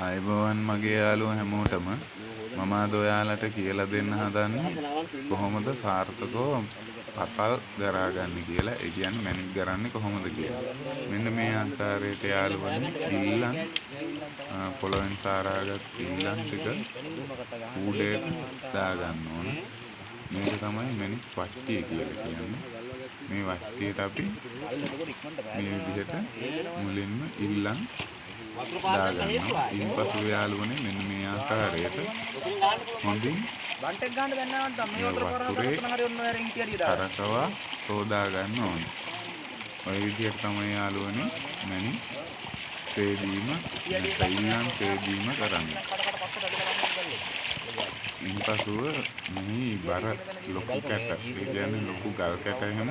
ආයුබෝවන් මගේ යාළුවෝ හැමෝටම මම අද ඔයාලට කියලා දෙන්න හදන්නේ කොහොමද සාර්ථකව පතල් ගරාගන්නේ කියලා. ඒ කියන්නේ මැණික් ගරන්නේ කොහොමද කියලා. මෙන්න මේ ආකාරයට යාළුවනේ ඉල්ලන් පොළොවෙන් සාරාගත් ඉල්ලන් ටික කූඩේට දාගන්න ඕන. මේක තමයි මැණික් වට්ටිය කියලා කියන්නේ. මේ වට්ටියට අපි මේ විදිහට මුලින්ම ඉල්ලන් දාගන්නවා. ඉන්පසු යාළුවනේ මෙන්න මේ ආකාරයට හොඳින් වතුරේ කරකවා සෝදා ගන්න ඕනේ. ඔය විදිහට තමයි යාළුවනේ මැණික් සේදීම ඉල්ලන් සේදීම කරන්නේ. ඉන්පසුව මෙහි බර ලොකු කැට, ඒ කියන්නේ ලොකු ගල් කැට එහෙම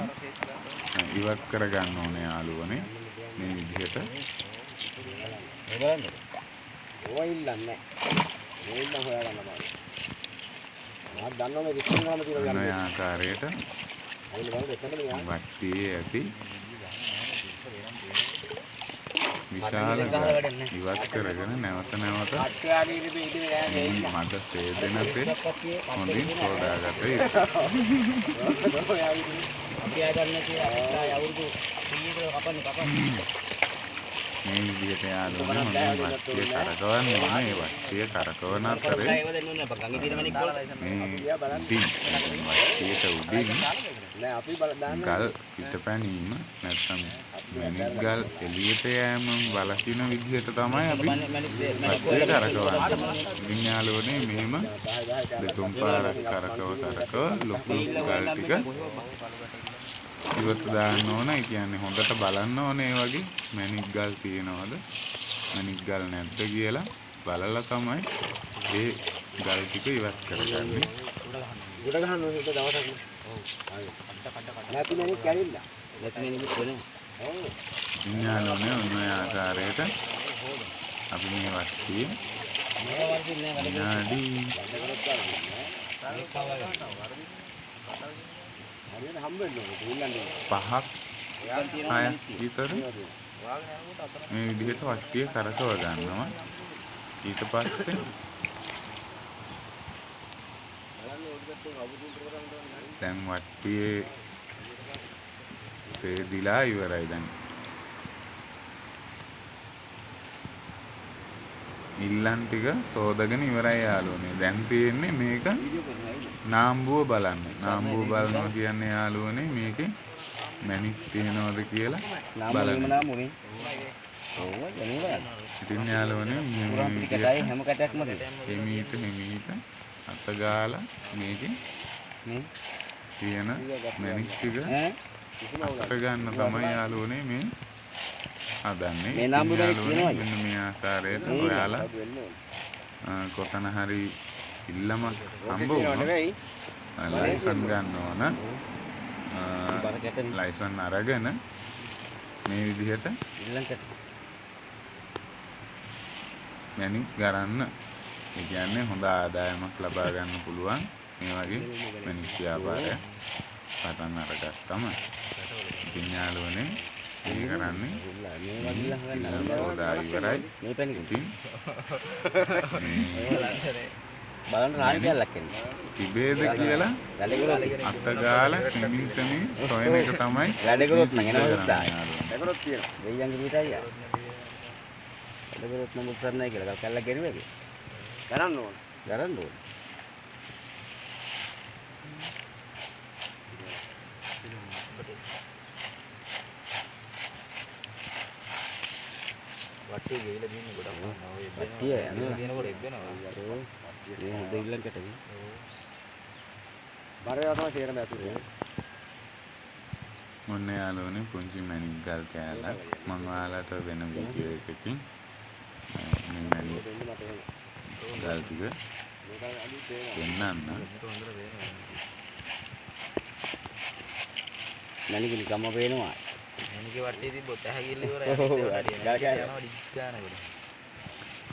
ඉවත් කරගන්න ඕනේ යාළුවනේ මේ විදිහට. මේ ආකාරයට වට්ටියේ ඇති විශාල ඉවත් කරගෙන නැවත නැවත මඩ සේදෙනසේ හොඳින් සෝදාගත යුතුයි. මේ විදිහට යාළුවනේ හොඳින් වට්ටිය කරකවන්න ඕන. ඒ වට්ටිය කරකවන අතරේ මේ වට්ටියට උඩින් ගල් පිටපැනීම නැත්නම් මැණික් ගල් එළියට යෑම වළකින විදිහට තමයි අපි වට්ටිය කරකවන්නේ. ඉතින් යාළුවනේ මෙහෙම දෙතුන් පාරක් කරකව ලොකු ගල් ටික ඉවත් දාන්න ඕන. ඒ කියන්නේ හොඳට බලන්න ඕනේ මේ වගේ මැණික් ගල් තියෙනවද මැණික් ගල් නැද්ද කියලා බලලා තමයි ඒ ගල් ටික ඉවත් කරගන්නේ. උඩ ගහන්න ඕනේ ඒක දවසක්. ඔව්. නැති මැණික් කැඩිලා. නැති මැණික් වෙනවා. ඔව්. ඉන්නාලෝනේ ඔන්න ඔය ආකාරයට අපි මේ වට්ටිය විනාඩි 5ක් 6ක් විතර මේ විදිහට වට්ටිය කරකව ගන්නවා. ඊට පස්සේ දැන් වට්ටියේ සේදිලා ඉවරයි. දැන් ඉල්ලන් ටික සෝදගෙන ඉවරයි යාළුවනේ. දැන් තියෙන්නේ මේක නාම්බුව බලන්න. නාම්බුව බලනවා කියන්නේ යාළුවනේ මේකේ මැණික් තියෙනවද කියලා බලන්න. ඉතින් යාළුවනේ හැම කටයක්ම හිමීට අත ගාලා මේකේ තියෙන මැණික් ටික අතට ගන්න තමයි යාළුවනේ මේ හදන්නේ. මෙන්න මේ ආකාරයට ඔයාලා කොතන හරි ඉල්ලමක් හම්බ වුණොත් ලයිසන් ගන්න ඕන. ලයිසන් අරගෙන මේ විදිහට මැණික් ගරන්න. ඒ කියන්නේ හොඳ ආදායමක් ලබා ගන්න පුළුවන් මේ වගේ මැණික් ව්‍යාපාරයක් පටන් අරගත්තම. ඉතින් යාළුවනේ ඒ කරන්නේ සෝදා ඉවරයි. ඉතින් බලන්න රාණි කැල්ලක් එන්නේ තිබේද කියලා අත ගාලා කෙමින් සෙමින් සොයන එක තමයි වැඩ කරොත් නම් එනවලුත් දාන්න. වැඩ කරොත් තියෙනවා. දෙයියන්ගේ පිටයි යා. වැඩ කරොත් නම් උත්තර නැහැ කියලා කැල්ලක් ගෙරුවේද? ගණන් ඕන. ගණන් ඕන. වට්ටිය ගෙවිලා දින්නේ ගොඩක් නෝ ඒ වට්ටිය යනවා දිනකොට එබ්බෙනවා. මේ හොඳ ඉල්ලන් කැටවි. බරය තමයි තේරෙන්නේ ඇතුලේ. මොන්නේ යාළුවනේ පුංචි මැණික් ගල් කෑල්ලක් මම ඔයාලට වෙන වීඩියෝ එකකින් මේ මැණික් ගල් ටික දෙන්නම්. මැණික් නිකම්ම පේනවා. මැණිකේ වටේ තිබ්බොත් ඇහැගිල්ල ඉවරයි.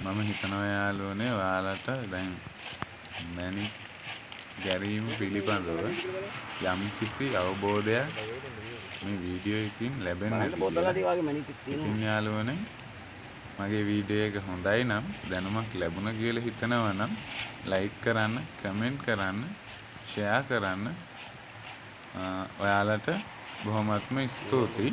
මම හිතනවා යාළුවනේ ඔයාලට දැන් මැණික් ගැරීම පිළිබඳව යම් කිසි අවබෝධයක් මේ වීඩියෝ එකකින් ලැබෙන්නේ නැහැ. ඉතින් යාළුවනේ මගේ වීඩියෝ එක හොඳයි නම් දැනුමක් ලැබුණා කියලා හිතනවා නම් ලයික් කරන්න, කමෙන්ට් කරන්න, ෂෙයා කරන්න. ඔයාලට බොහොමත්ම ස්තුතියි.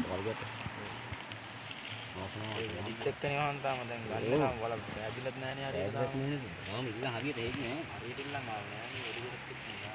එඩිට් එක්කනේ මම තාම දැන් ගන්නවා බලන්න පැහැදිලිත් නෑනේ හරියට තාම ඉන්න හරියට හේන්නේ නෑ හරියට ඉන්න ආව නෑනේ එඩිට් එකක් තියෙනවා